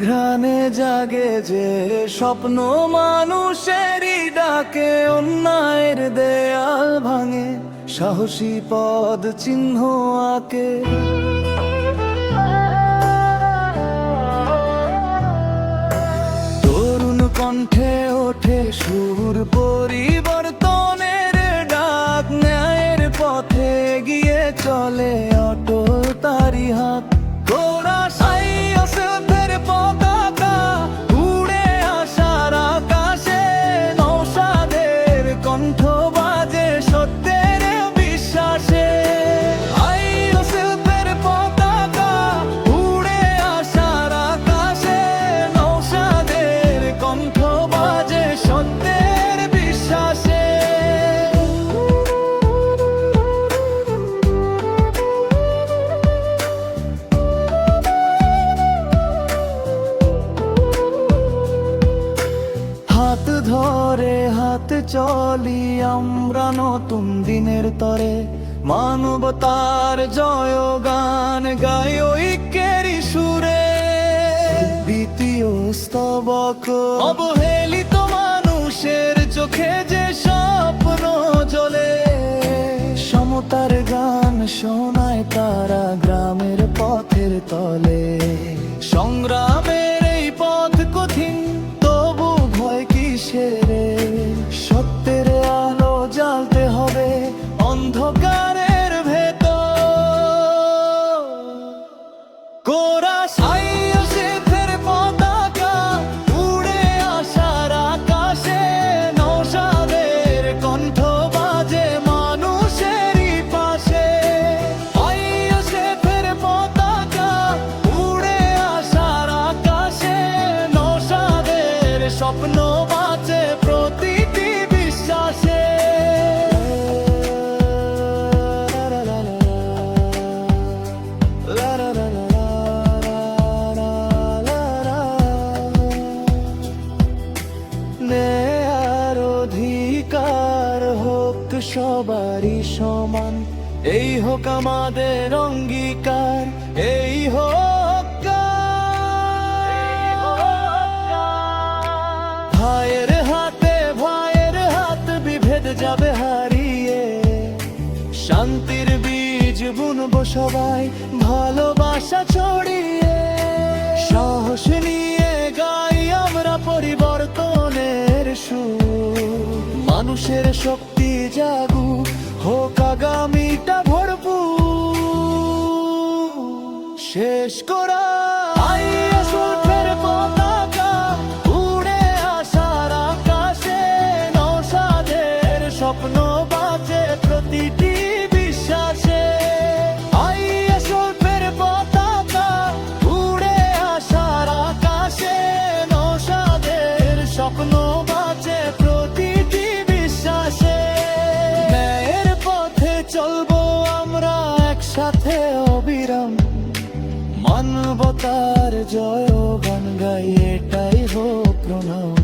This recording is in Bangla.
ঘ্রাণে জাগে যে স্বপ্ন, মানুষেরই ডাকে অন্যায়ের দেয়াল ভাঙে, সাহসী পদ চিহ্ন আঁকে। তরুণ কণ্ঠে ওঠে সুর, পরিবর্তনের ডাক, ন্যায়ের পথে গিয়ে চলে অটল তারি হাত। পতাকা উড়ে আসার আকাশে, নৌসাদের কণ্ঠ বাজে সত্যের বিশ্বাসে। আইওসিল্পের পতাকা উড়ে আসার আকাশে, নৌসাদের কণ্ঠ বাজে সত্যের বিশ্বাসে। হাত ধরে হাত চলি আমরা নতুন দিনের তরে, মানবতার জয়গান গাই ঐক্যের সুরে। দ্বিতীয় স্তবক অবহেলিত মানুষের চোখে যে স্বপ্ন জ্বলে, সমতার গান শোনায় তারা গ্রামের পথের তলে। সংগ্রামের এই পথ কঠিন, তবু ভয় কিসেরে? সত্যের আলো জ্বালতে হবে অন্ধকারের ভেতর। কোরাস আইওসিল্পের পতাকা উড়ে আসার আকাশে, নৌসাদের কণ্ঠ বাজে মানুষেরই পাশে। আইওসিল্পের পতাকা উড়ে আসার আকাশে, নৌসাদের স্বপ্ন বাঁচে প্রতিটি বিশ্বাসে। ন্যায়ের অধিকার হোক সবারই সমান, এই হোক আমাদের অঙ্গীকার, এই হোক ভাইয়ের হাতে ভাইয়ের হাত, বিভেদ যাবে হারিয়ে। শান্তির বীজ বুনবো সবাই ভালোবাসা ছড়িয়ে। সাহস নিয়ে গাই আমরা পরিবর্তনের সুর, মানুষের শক্তি জাগুক, হোক আগামীটা ভরপুর। শেষ করা আইওসিল্পের পতাকা উড়ে আসার আকাশে, নৌসাদের স্বপ্ন বাজে প্রতিটি বিশ্বাসে। আইওসিল্পের পতাকা উড়ে আসার আকাশে, নৌসাদের স্বপ্ন বাজে প্রতিটি বিশ্বাসে। ন্যায়ের পথে চলবো আমরা একসাথে অবিরাম, মানবতার জয়গান গাই, এটাই হোক প্রণাম।